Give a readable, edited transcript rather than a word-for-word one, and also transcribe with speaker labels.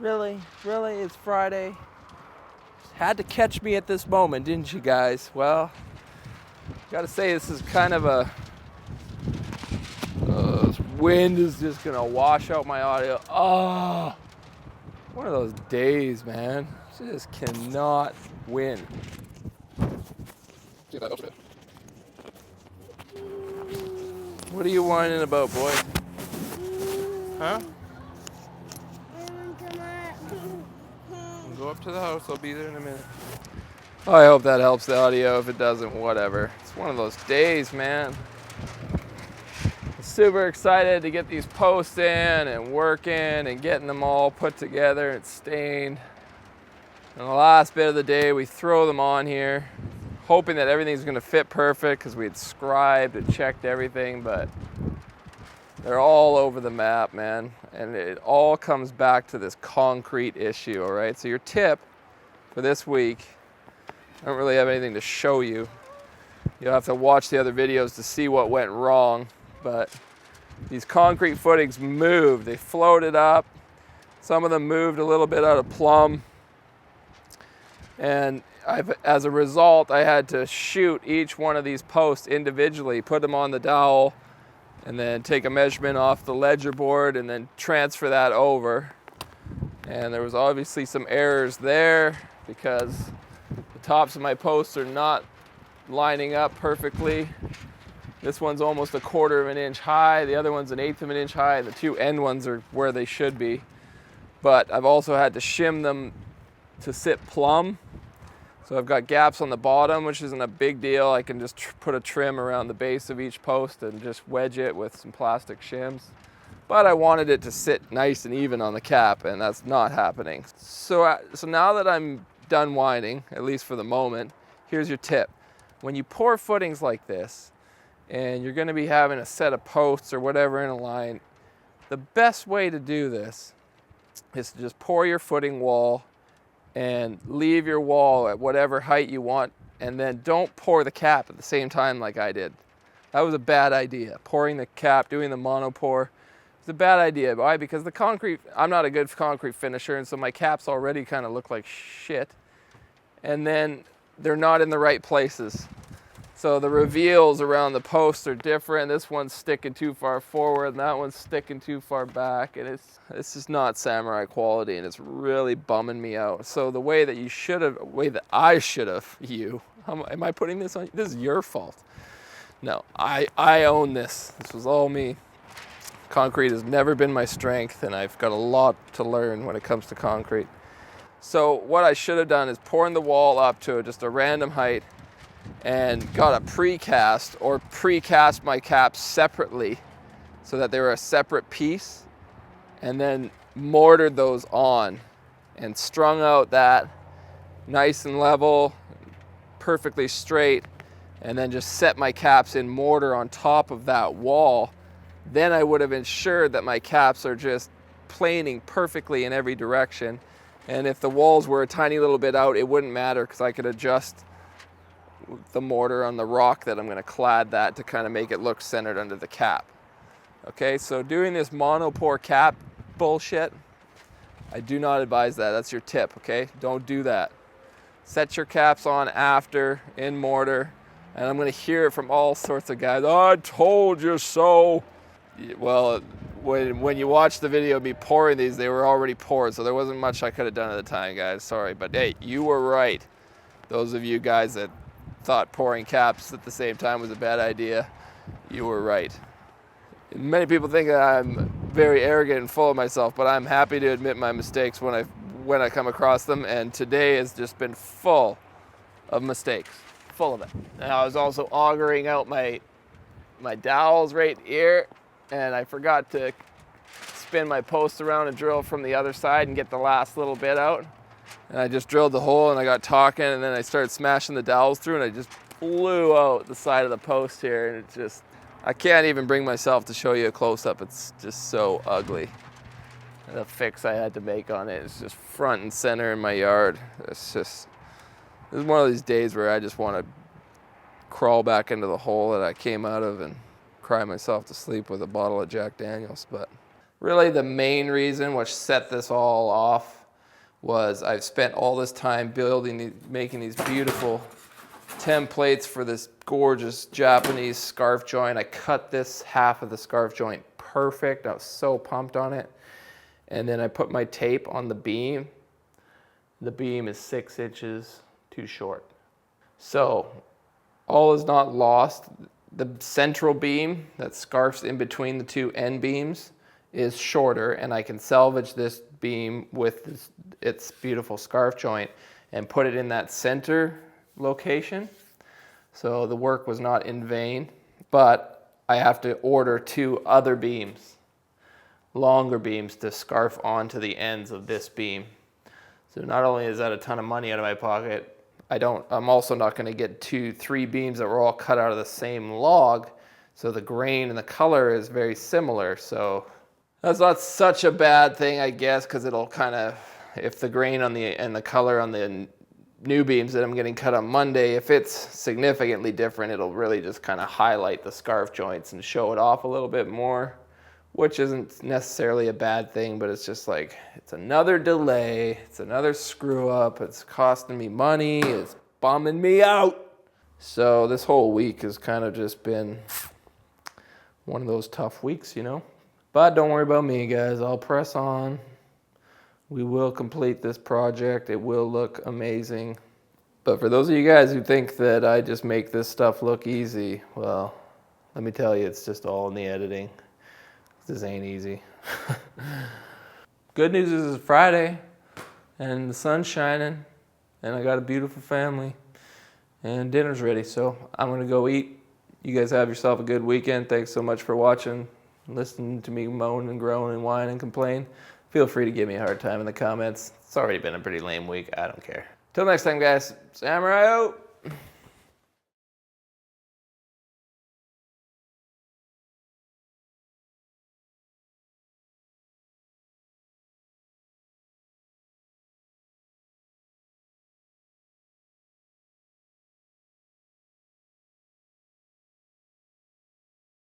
Speaker 1: Really? Really? It's Friday? Had to catch me at this moment, didn't you guys? Well, gotta say this is kind of a... this wind is just gonna wash out my audio. Oh, one of those days, man. Just cannot win. What are you whining about, boy? Huh? Go up to the house. I'll be there in a minute. Oh, I hope that helps the audio. If it doesn't, whatever. It's one of those days, man. I'm super excited to get these posts in and working and getting them all put together and stained. And the last bit of the day, we throw them on here, hoping that everything's going to fit perfect because we had scribed and checked everything, but they're all over the map, man. And it all comes back to this concrete issue, all right? So your tip for this week, I don't really have anything to show you. You'll have to watch the other videos to see what went wrong, but these concrete footings moved. They floated up. Some of them moved a little bit out of plumb. And as a result, I had to shoot each one of these posts individually, put them on the dowel, and then take a measurement off the ledger board and then transfer that over. And there was obviously some errors there because the tops of my posts are not lining up perfectly. This one's almost 1/4 of an inch high, the other one's 1/8 of an inch high, and the two end ones are where they should be. But I've also had to shim them to sit plumb. So I've got gaps on the bottom, which isn't a big deal. I can just put a trim around the base of each post and just wedge it with some plastic shims. But I wanted it to sit nice and even on the cap, and that's not happening. So now that I'm done whining, at least for the moment, here's your tip. When you pour footings like this, and you're gonna be having a set of posts or whatever in a line, the best way to do this is to just pour your footing wall and leave your wall at whatever height you want, and then don't pour the cap at the same time like I did. That was a bad idea. Pouring the cap, doing the mono pour, it's a bad idea. Why? Because the concrete, I'm not a good concrete finisher, and so my caps already kind of look like shit. And then they're not in the right places. So the reveals around the posts are different. This one's sticking too far forward, and that one's sticking too far back, and it's just not samurai quality, and it's really bumming me out. So the way that I should have, am I putting this on? This is your fault. No, I own this. This was all me. Concrete has never been my strength, and I've got a lot to learn when it comes to concrete. So what I should have done is pouring the wall up to just a random height, and got a precast or precast my caps separately so that they were a separate piece, and then mortared those on and strung out that nice and level, perfectly straight, and then just set my caps in mortar on top of that wall. Then I would have ensured that my caps are just planing perfectly in every direction, and if the walls were a tiny little bit out, it wouldn't matter because I could adjust the mortar on the rock that I'm going to clad that to kind of make it look centered under the cap. Okay, so doing this mono pour cap bullshit, I do not advise that. That's your tip, okay? Don't do that. Set your caps on after in mortar, and I'm going to hear it from all sorts of guys. Oh, I told you so. Well, when you watch the video of me pouring these, they were already poured, so there wasn't much I could have done at the time, guys. Sorry, but hey, you were right. Those of you guys that thought pouring caps at the same time was a bad idea, you were right. Many people think that I'm very arrogant and full of myself, but I'm happy to admit my mistakes when I come across them, and today has just been full of mistakes, full of it. And I was also augering out my dowels right here, and I forgot to spin my post around and drill from the other side and get the last little bit out. And I just drilled the hole, and I got talking, and then I started smashing the dowels through, and I just blew out the side of the post here, and it just, I can't even bring myself to show you a close-up. It's just so ugly. And the fix I had to make on it is just front and center in my yard. This is one of these days where I just want to crawl back into the hole that I came out of and cry myself to sleep with a bottle of Jack Daniels. But Really the main reason which set this all off was I've spent all this time making these beautiful templates for this gorgeous Japanese scarf joint. I cut this half of the scarf joint perfect. I was so pumped on it. And then I put my tape on the beam. The beam is 6 inches too short. So all is not lost. The central beam that scarfs in between the two end beams is shorter, and I can salvage this beam with its beautiful scarf joint and put it in that center location. So the work was not in vain, but I have to order 2 other beams, longer beams, to scarf onto the ends of this beam. So not only is that a ton of money out of my pocket, I'm also not going to get 2-3 beams that were all cut out of the same log, so the grain and the color is very similar. So that's not such a bad thing, I guess, because it'll kind of, if the grain and the color on the new beams that I'm getting cut on Monday, if it's significantly different, it'll really just kind of highlight the scarf joints and show it off a little bit more, which isn't necessarily a bad thing, but it's just like, it's another delay, it's another screw up, it's costing me money, it's bumming me out. So this whole week has kind of just been one of those tough weeks, you know? But don't worry about me, guys, I'll press on. We will complete this project, it will look amazing. But for those of you guys who think that I just make this stuff look easy, well, let me tell you, it's just all in the editing. This ain't easy. Good news is it's Friday and the sun's shining and I got a beautiful family and dinner's ready, so I'm gonna go eat. You guys have yourself a good weekend. Thanks so much for watching, listening to me moan and groan and whine and complain. Feel free to give me a hard time in the comments. It's already been a pretty lame week. I don't care. Till next time, guys. Samurai out.